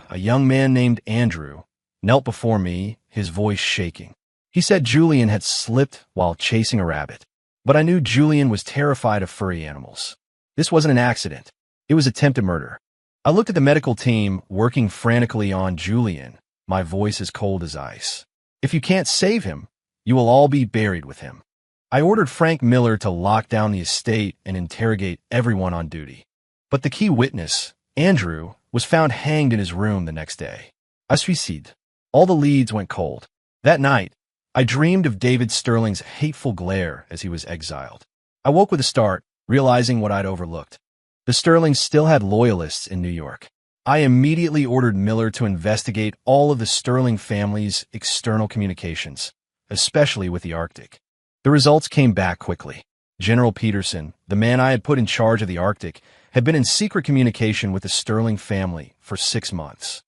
a young man named Andrew, knelt before me, his voice shaking. He said Julian had slipped while chasing a rabbit. But I knew Julian was terrified of furry animals. This wasn't an accident. It was attempted murder. I looked at the medical team working frantically on Julian, my voice as cold as ice. If you can't save him, you will all be buried with him. I ordered Frank Miller to lock down the estate and interrogate everyone on duty. But the key witness, Andrew, was found hanged in his room the next day. A suicide. All the leads went cold. That night, I dreamed of David Sterling's hateful glare as he was exiled. I woke with a start, realizing what I'd overlooked. The Sterlings still had loyalists in New York. I immediately ordered Miller to investigate all of the Sterling family's external communications, especially with the Arctic. The results came back quickly. General Peterson, the man I had put in charge of the Arctic, had been in secret communication with the Sterling family for 6 months.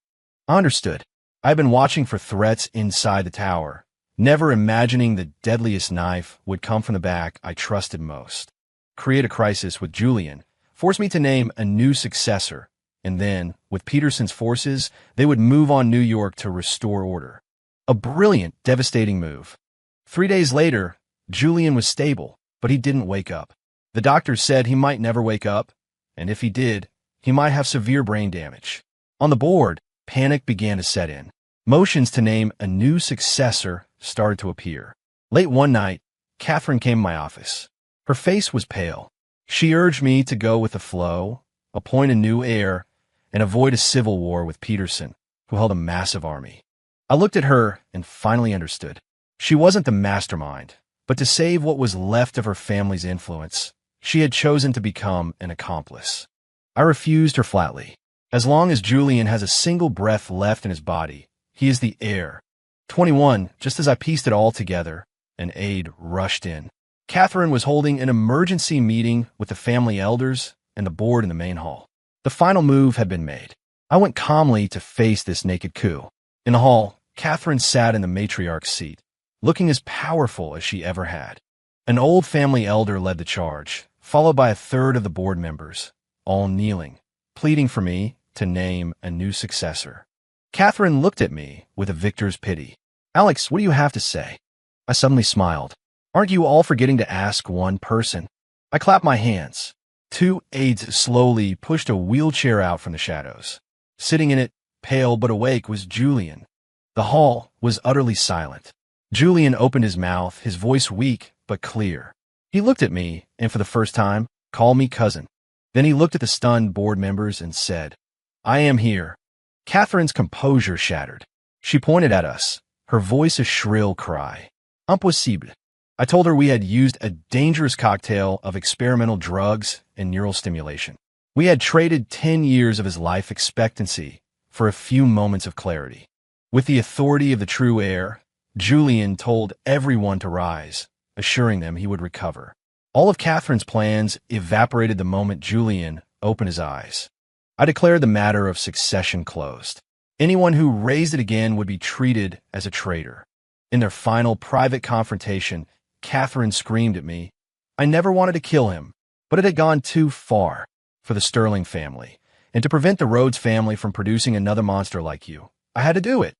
I understood. I had been watching for threats inside the tower, never imagining the deadliest knife would come from the back I trusted most. Create a crisis with Julian, force me to name a new successor, and then, with Peterson's forces, they would move on New York to restore order. A brilliant, devastating move. 3 days later, Julian was stable, but he didn't wake up. The doctors said he might never wake up, and if he did, he might have severe brain damage. On the board, panic began to set in. Motions to name a new successor started to appear. Late one night, Catherine came to my office. Her face was pale. She urged me to go with the flow, appoint a new heir, and avoid a civil war with Peterson, who held a massive army. I looked at her and finally understood. She wasn't the mastermind, but to save what was left of her family's influence, she had chosen to become an accomplice. I refused her flatly. As long as Julian has a single breath left in his body, he is the heir. 21, just as I pieced it all together, an aide rushed in. Catherine was holding an emergency meeting with the family elders and the board in the main hall. The final move had been made. I went calmly to face this naked coup. In the hall, Catherine sat in the matriarch's seat, looking as powerful as she ever had. An old family elder led the charge, followed by a third of the board members, all kneeling, pleading for me to name a new successor. Catherine looked at me with a victor's pity. "Alex, what do you have to say?" I suddenly smiled. "Aren't you all forgetting to ask one person?" I clapped my hands. Two aides slowly pushed a wheelchair out from the shadows. Sitting in it, pale but awake, was Julian. The hall was utterly silent. Julian opened his mouth, his voice weak but clear. He looked at me and, for the first time, called me cousin. Then he looked at the stunned board members and said, "I am here." Catherine's composure shattered. She pointed at us, her voice a shrill cry. "Impossible." I told her we had used a dangerous cocktail of experimental drugs and neural stimulation. We had traded 10 years of his life expectancy for a few moments of clarity. With the authority of the true heir, Julian told everyone to rise, assuring them he would recover. All of Catherine's plans evaporated the moment Julian opened his eyes. I declared the matter of succession closed. Anyone who raised it again would be treated as a traitor. In their final private confrontation, Catherine screamed at me. I never wanted to kill him, but it had gone too far for the Sterling family, and to prevent the Rhodes family from producing another monster like you, I had to do it.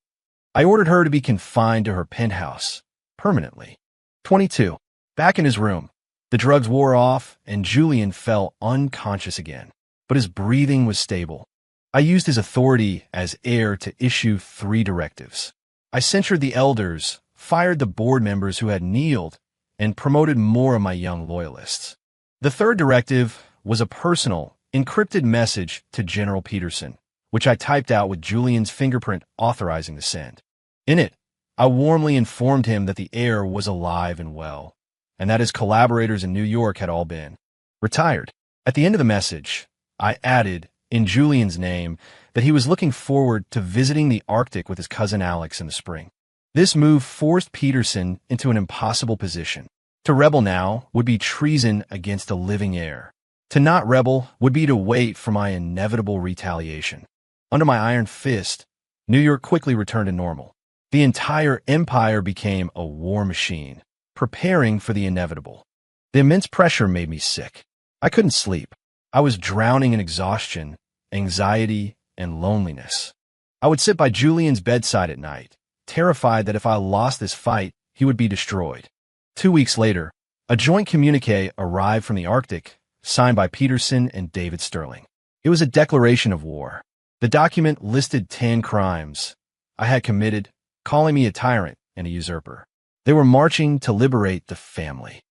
I ordered her to be confined to her penthouse, permanently. 22. Back in his room, the drugs wore off, and Julian fell unconscious again, but his breathing was stable. I used his authority as heir to issue 3 directives. I censured the elders, fired the board members who had kneeled, and promoted more of my young loyalists. The third directive was a personal, encrypted message to General Peterson, which I typed out with Julian's fingerprint authorizing the send. In it, I warmly informed him that the heir was alive and well, and that his collaborators in New York had all been retired. At the end of the message, I added, in Julian's name, that he was looking forward to visiting the Arctic with his cousin Alex in the spring. This move forced Peterson into an impossible position. To rebel now would be treason against a living heir. To not rebel would be to wait for my inevitable retaliation. Under my iron fist, New York quickly returned to normal. The entire empire became a war machine, preparing for the inevitable. The immense pressure made me sick. I couldn't sleep. I was drowning in exhaustion, anxiety, and loneliness. I would sit by Julian's bedside at night, terrified that if I lost this fight, he would be destroyed. 2 weeks later, a joint communique arrived from the Arctic, signed by Peterson and David Sterling. It was a declaration of war. The document listed 10 crimes I had committed, calling me a tyrant and a usurper. They were marching to liberate the family.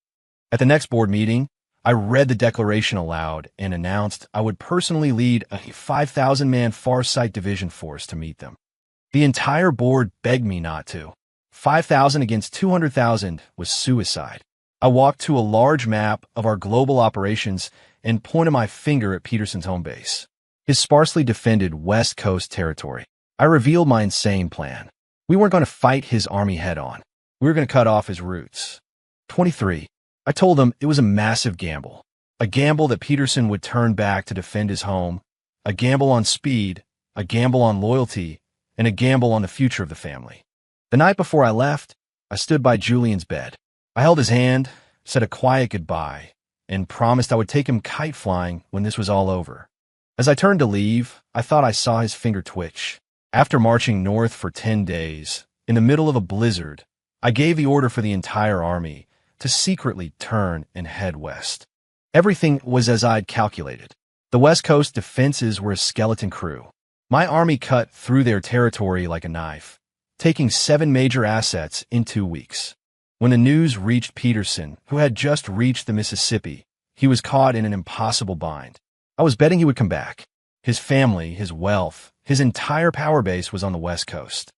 At the next board meeting, I read the declaration aloud and announced I would personally lead a 5,000-man Farsight division force to meet them. The entire board begged me not to. 5,000 against 200,000 was suicide. I walked to a large map of our global operations and pointed my finger at Peterson's home base, his sparsely defended West Coast territory. I revealed my insane plan. We weren't going to fight his army head-on. We were going to cut off his roots. 23. I told them it was a massive gamble. A gamble that Peterson would turn back to defend his home, a gamble on speed, a gamble on loyalty, and a gamble on the future of the family. The night before I left, I stood by Julian's bed. I held his hand, said a quiet goodbye, and promised I would take him kite flying when this was all over. As I turned to leave, I thought I saw his finger twitch. After marching north for 10 days, in the middle of a blizzard, I gave the order for the entire army to secretly turn and head west. Everything was as I'd calculated. The West Coast defenses were a skeleton crew. My army cut through their territory like a knife, taking 7 major assets in 2 weeks. When the news reached Peterson, who had just reached the Mississippi, he was caught in an impossible bind. I was betting he would come back. His family, his wealth, his entire power base was on the West Coast.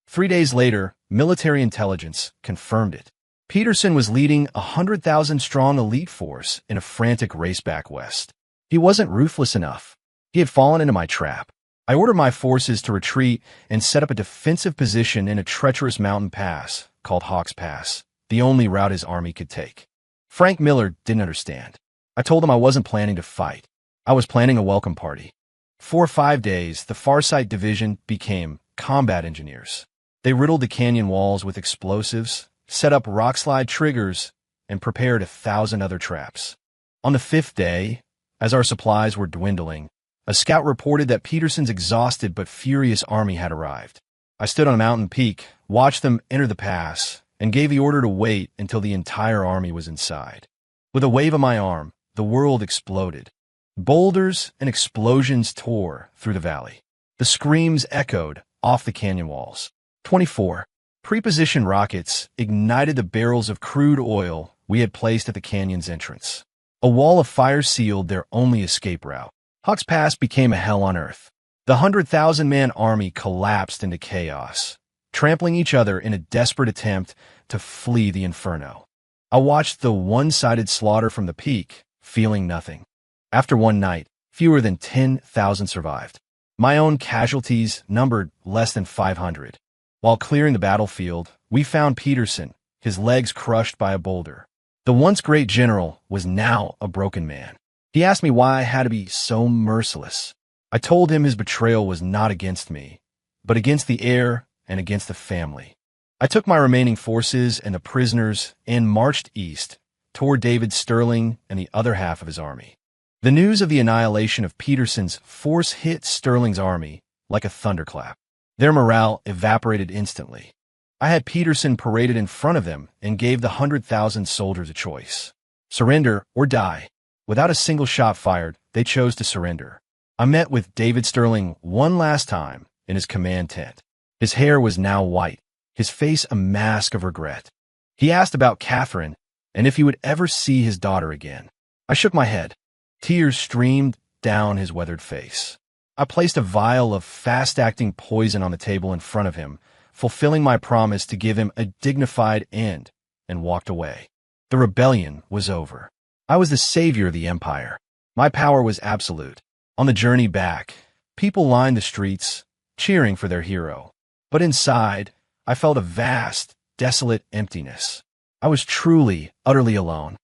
3 days later, military intelligence confirmed it. Peterson was leading a 100,000-strong elite force in a frantic race back west. He wasn't ruthless enough. He had fallen into my trap. I ordered my forces to retreat and set up a defensive position in a treacherous mountain pass called Hawks Pass, the only route his army could take. Frank Miller didn't understand. I told him I wasn't planning to fight. I was planning a welcome party. For 5 days, the Farsight Division became combat engineers. They riddled the canyon walls with explosives, set up rockslide triggers, and prepared 1,000 other traps. On the 5th day, as our supplies were dwindling, a scout reported that Peterson's exhausted but furious army had arrived. I stood on a mountain peak, watched them enter the pass, and gave the order to wait until the entire army was inside. With a wave of my arm, the world exploded. Boulders and explosions tore through the valley. The screams echoed off the canyon walls. 24. Prepositioned rockets ignited the barrels of crude oil we had placed at the canyon's entrance. A wall of fire sealed their only escape route. Hawks Pass became a hell on earth. The 100,000-man army collapsed into chaos, trampling each other in a desperate attempt to flee the inferno. I watched the one-sided slaughter from the peak, feeling nothing. After one night, fewer than 10,000 survived. My own casualties numbered less than 500. While clearing the battlefield, we found Peterson, his legs crushed by a boulder. The once great general was now a broken man. He asked me why I had to be so merciless. I told him his betrayal was not against me, but against the heir and against the family. I took my remaining forces and the prisoners and marched east toward David Sterling and the other half of his army. The news of the annihilation of Peterson's force hit Sterling's army like a thunderclap. Their morale evaporated instantly. I had Peterson paraded in front of them and gave the 100,000 soldiers a choice. Surrender or die. Without a single shot fired, they chose to surrender. I met with David Sterling one last time in his command tent. His hair was now white, his face a mask of regret. He asked about Catherine and if he would ever see his daughter again. I shook my head. Tears streamed down his weathered face. I placed a vial of fast-acting poison on the table in front of him, fulfilling my promise to give him a dignified end, and walked away. The rebellion was over. I was the savior of the empire. My power was absolute. On the journey back, people lined the streets, cheering for their hero. But inside, I felt a vast, desolate emptiness. I was truly, utterly alone.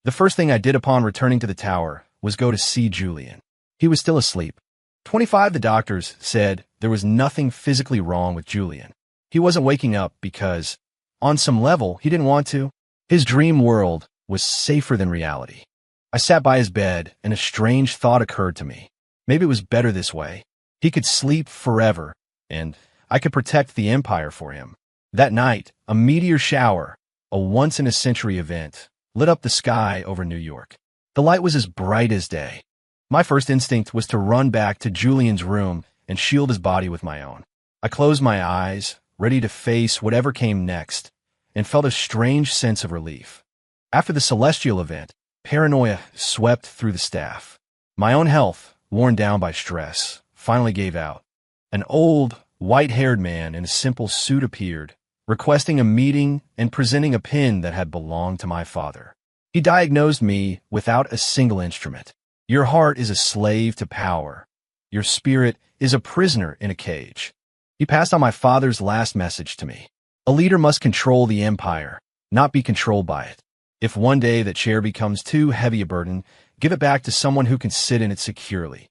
The first thing I did upon returning to the tower was go to see Julian. He was still asleep. 25 the doctors said there was nothing physically wrong with Julian. He wasn't waking up because, on some level, he didn't want to. His dream world was safer than reality. I sat by his bed, and a strange thought occurred to me. Maybe it was better this way. He could sleep forever, and I could protect the empire for him. That night, a meteor shower, a once-in-a-century event, lit up the sky over New York. The light was as bright as day. My first instinct was to run back to Julian's room and shield his body with my own. I closed my eyes, ready to face whatever came next, and felt a strange sense of relief. After the celestial event, paranoia swept through the staff. My own health, worn down by stress, finally gave out. An old, white-haired man in a simple suit appeared, requesting a meeting and presenting a pin that had belonged to my father. He diagnosed me without a single instrument. Your heart is a slave to power. Your spirit is a prisoner in a cage. He passed on my father's last message to me. A leader must control the empire, not be controlled by it. If one day that chair becomes too heavy a burden, give it back to someone who can sit in it securely.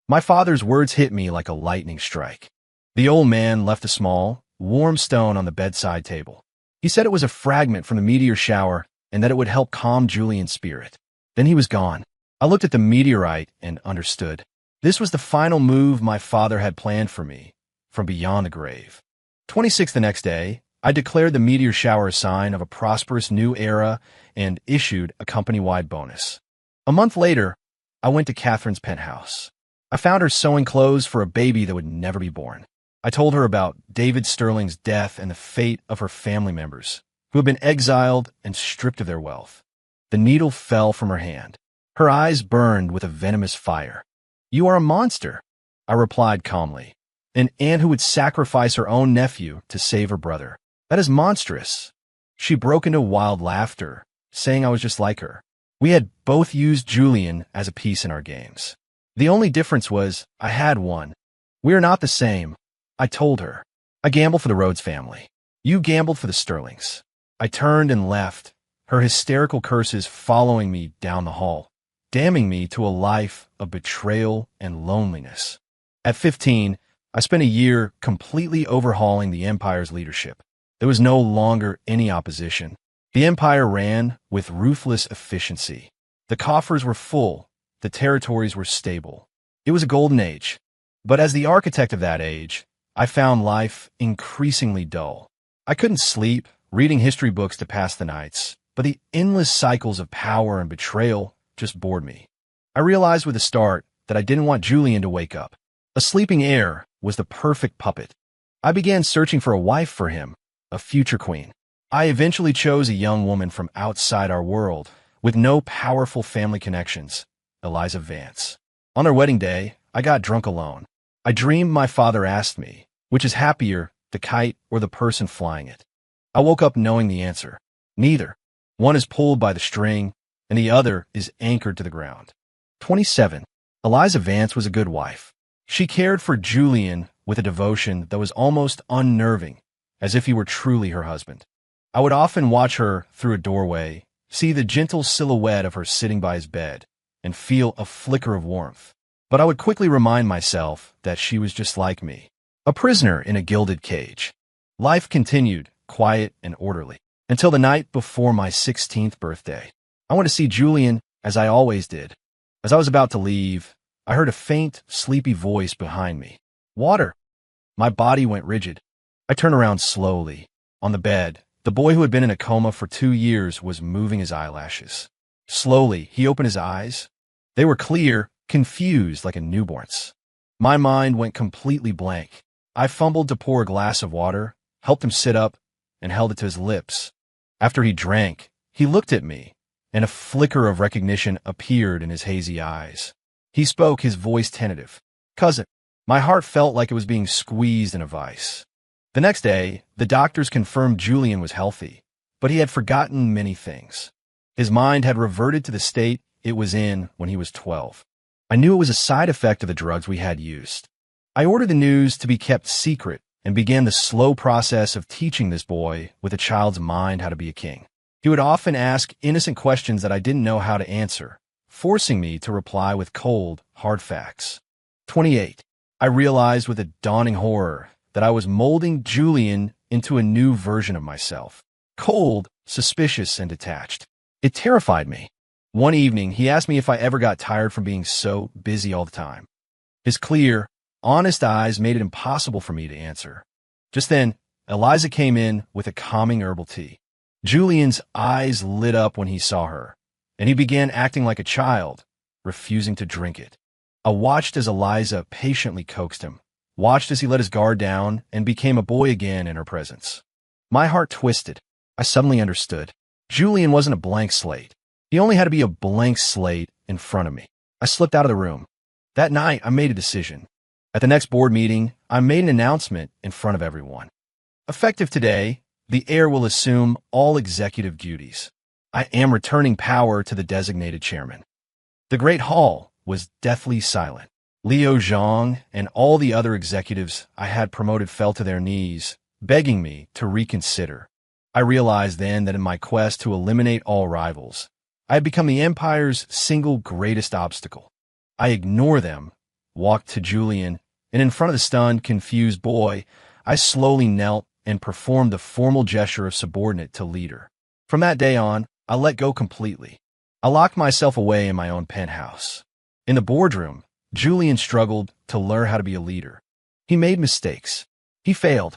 My father's words hit me like a lightning strike. The old man left a small, warm stone on the bedside table. He said it was a fragment from the meteor shower and that it would help calm Julian's spirit. Then he was gone. I looked at the meteorite and understood. This was the final move my father had planned for me, from beyond the grave. 26 the next day, I declared the meteor shower a sign of a prosperous new era and issued a company-wide bonus. A month later, I went to Catherine's penthouse. I found her sewing clothes for a baby that would never be born. I told her about David Sterling's death and the fate of her family members, who had been exiled and stripped of their wealth. The needle fell from her hand. Her eyes burned with a venomous fire. "You are a monster," I replied calmly. An aunt who would sacrifice her own nephew to save her brother. That is monstrous. She broke into wild laughter, saying I was just like her. We had both used Julian as a piece in our games. The only difference was I had one. We are not the same, I told her. I gambled for the Rhodes family. You gambled for the Sterlings. I turned and left, her hysterical curses following me down the hall, damning me to a life of betrayal and loneliness. At 15, I spent a year completely overhauling the Empire's leadership. There was no longer any opposition. The Empire ran with ruthless efficiency. The coffers were full. The territories were stable. It was a golden age. But as the architect of that age, I found life increasingly dull. I couldn't sleep, reading history books to pass the nights, but the endless cycles of power and betrayal just bored me. I realized with the start that I didn't want Julian to wake up. A sleeping heir was the perfect puppet. I began searching for a wife for him, a future queen. I eventually chose a young woman from outside our world, with no powerful family connections, Eliza Vance. On their wedding day, I got drunk alone. I dreamed my father asked me, which is happier, the kite or the person flying it? I woke up knowing the answer. Neither. One is pulled by the string, and the other is anchored to the ground. 27. Eliza Vance was a good wife. She cared for Julian with a devotion that was almost unnerving, as if he were truly her husband. I would often watch her through a doorway, see the gentle silhouette of her sitting by his bed, and feel a flicker of warmth. But I would quickly remind myself that she was just like me, a prisoner in a gilded cage. Life continued, quiet and orderly, until the night before my 16th birthday. I went to see Julian, as I always did. As I was about to leave, I heard a faint, sleepy voice behind me. Water! My body went rigid. I turned around slowly. On the bed, the boy who had been in a coma for 2 years was moving his eyelashes. Slowly, he opened his eyes. They were clear, confused like a newborn's. My mind went completely blank. I fumbled to pour a glass of water, helped him sit up, and held it to his lips. After he drank, he looked at me, and a flicker of recognition appeared in his hazy eyes. He spoke, his voice tentative. Cousin. My heart felt like it was being squeezed in a vice. The next day, the doctors confirmed Julian was healthy, but he had forgotten many things. His mind had reverted to the state it was in when he was 12. I knew it was a side effect of the drugs we had used. I ordered the news to be kept secret and began the slow process of teaching this boy with a child's mind how to be a king. He would often ask innocent questions that I didn't know how to answer, forcing me to reply with cold, hard facts. 28. I realized with a dawning horror that I was molding Julian into a new version of myself, cold, suspicious, and detached. It terrified me. One evening, he asked me if I ever got tired from being so busy all the time. His clear, honest eyes made it impossible for me to answer. Just then, Eliza came in with a calming herbal tea. Julian's eyes lit up when he saw her, and he began acting like a child, refusing to drink it. I watched as Eliza patiently coaxed him, watched as he let his guard down and became a boy again in her presence. My heart twisted. I suddenly understood. Julian wasn't a blank slate. He only had to be a blank slate in front of me. I slipped out of the room. That night, I made a decision. At the next board meeting, I made an announcement in front of everyone. Effective today, the heir will assume all executive duties. I am returning power to the designated chairman. The Great Hall was deathly silent. Liu Zhang and all the other executives I had promoted fell to their knees, begging me to reconsider. I realized then that in my quest to eliminate all rivals, I had become the Empire's single greatest obstacle. I ignored them, walked to Julian, and in front of the stunned, confused boy, I slowly knelt and performed the formal gesture of subordinate to leader. From that day on, I let go completely. I locked myself away in my own penthouse. In the boardroom, Julian struggled to learn how to be a leader. He made mistakes. He failed.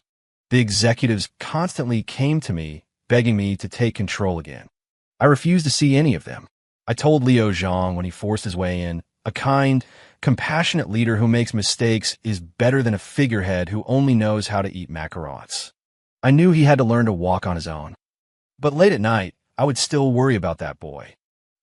The executives constantly came to me, begging me to take control again. I refused to see any of them. I told Liu Zhang when he forced his way in, a kind, compassionate leader who makes mistakes is better than a figurehead who only knows how to eat macarons. I knew he had to learn to walk on his own. But late at night, I would still worry about that boy.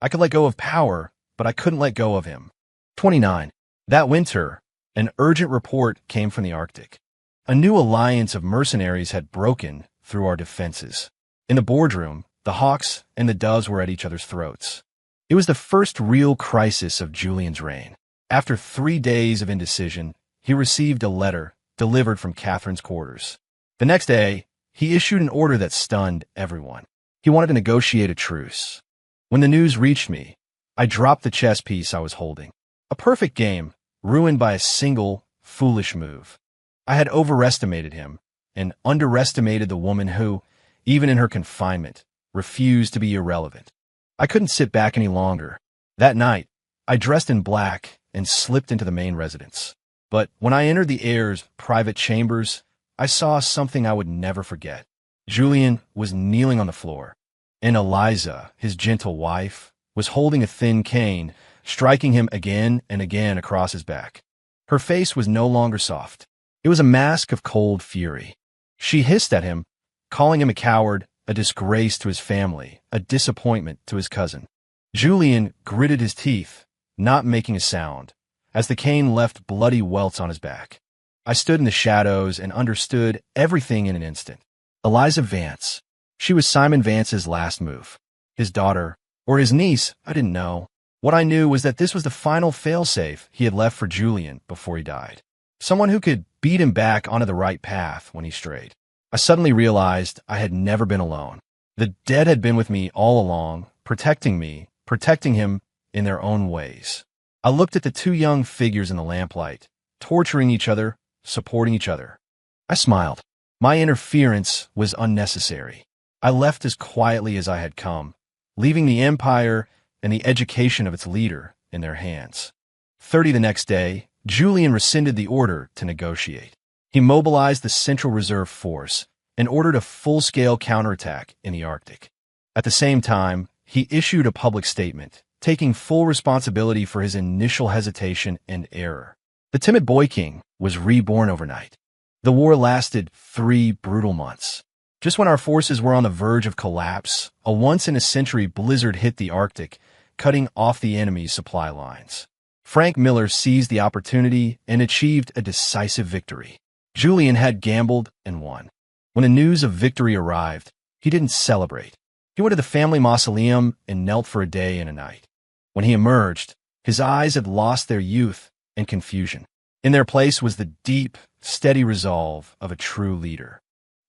I could let go of power, but I couldn't let go of him. 29. That winter, An urgent report came from the Arctic. A new alliance of mercenaries had broken through our defenses. In the boardroom, the hawks and the doves were at each other's throats. It was the first real crisis of Julian's reign. After 3 days of indecision, he received a letter delivered from Catherine's quarters. The next day, he issued an order that stunned everyone. He wanted to negotiate a truce. When the news reached me, I dropped the chess piece I was holding. A perfect game, ruined by a single, foolish move. I had overestimated him and underestimated the woman who, even in her confinement, refused to be irrelevant. I couldn't sit back any longer. That night, I dressed in black and slipped into the main residence. But when I entered the heir's private chambers, I saw something I would never forget. Julian was kneeling on the floor, and Eliza, his gentle wife, was holding a thin cane, striking him again and again across his back. Her face was no longer soft. It was a mask of cold fury. She hissed at him, calling him a coward, a disgrace to his family, a disappointment to his cousin. Julian gritted his teeth, not making a sound, as the cane left bloody welts on his back. I stood in the shadows and understood everything in an instant. Eliza Vance. She was Simon Vance's last move. His daughter, or his niece, I didn't know. What I knew was that this was the final failsafe he had left for Julian before he died. Someone who could beat him back onto the right path when he strayed. I suddenly realized I had never been alone. The dead had been with me all along, protecting me, protecting him in their own ways. I looked at the two young figures in the lamplight, torturing each other, supporting each other. I smiled. My interference was unnecessary. I left as quietly as I had come, leaving the empire and the education of its leader in their hands. 30 the next day, Julian rescinded the order to negotiate. He mobilized the Central Reserve Force and ordered a full-scale counterattack in the Arctic. At the same time, he issued a public statement, taking full responsibility for his initial hesitation and error. The timid boy king was reborn overnight. The war lasted 3 brutal months. Just when our forces were on the verge of collapse, a once-in-a-century blizzard hit the Arctic, cutting off the enemy's supply lines. Frank Miller seized the opportunity and achieved a decisive victory. Julian had gambled and won. When the news of victory arrived, he didn't celebrate. He went to the family mausoleum and knelt for a day and a night. When he emerged, his eyes had lost their youth and confusion. In their place was the deep, steady resolve of a true leader.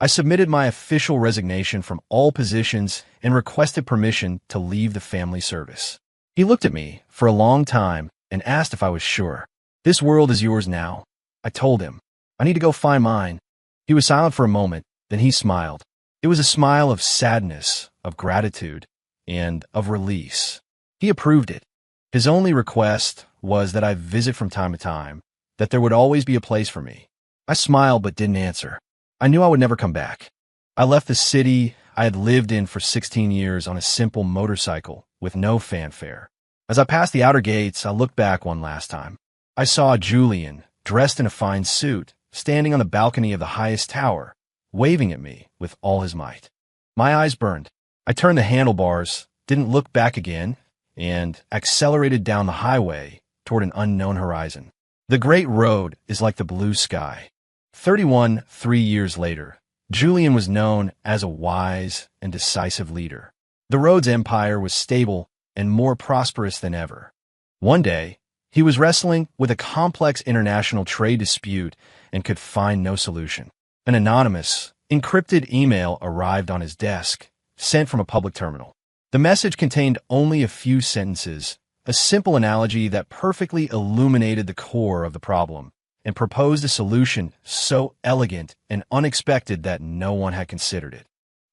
I submitted my official resignation from all positions and requested permission to leave the family service. He looked at me for a long time and asked if I was sure. "This world is yours now." I told him. "I need to go find mine." He was silent for a moment, then he smiled. It was a smile of sadness, of gratitude, and of release. He approved it. His only request was that I visit from time to time, that there would always be a place for me. I smiled but didn't answer. I knew I would never come back. I left the city I had lived in for 16 years on a simple motorcycle with no fanfare. As I passed the outer gates, I looked back one last time. I saw Julian, dressed in a fine suit, standing on the balcony of the highest tower, waving at me with all his might. My eyes burned. I turned the handlebars, didn't look back again, and accelerated down the highway toward an unknown horizon. The great road is like the blue sky. 3 years later, Julian was known as a wise and decisive leader. The road's empire was stable and more prosperous than ever. One day, he was wrestling with a complex international trade dispute and could find no solution. An anonymous, encrypted email arrived on his desk, sent from a public terminal. The message contained only a few sentences, a simple analogy that perfectly illuminated the core of the problem, and proposed a solution so elegant and unexpected that no one had considered it.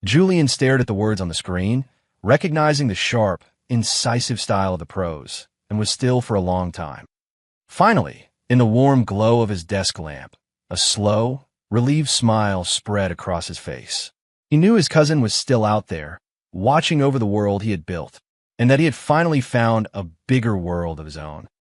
Julian stared at the words on the screen, recognizing the sharp, incisive style of the prose, and was still for a long time. Finally, in the warm glow of his desk lamp, a slow, relieved smile spread across his face. He knew his cousin was still out there, watching over the world he had built, and that he had finally found a bigger world of his own.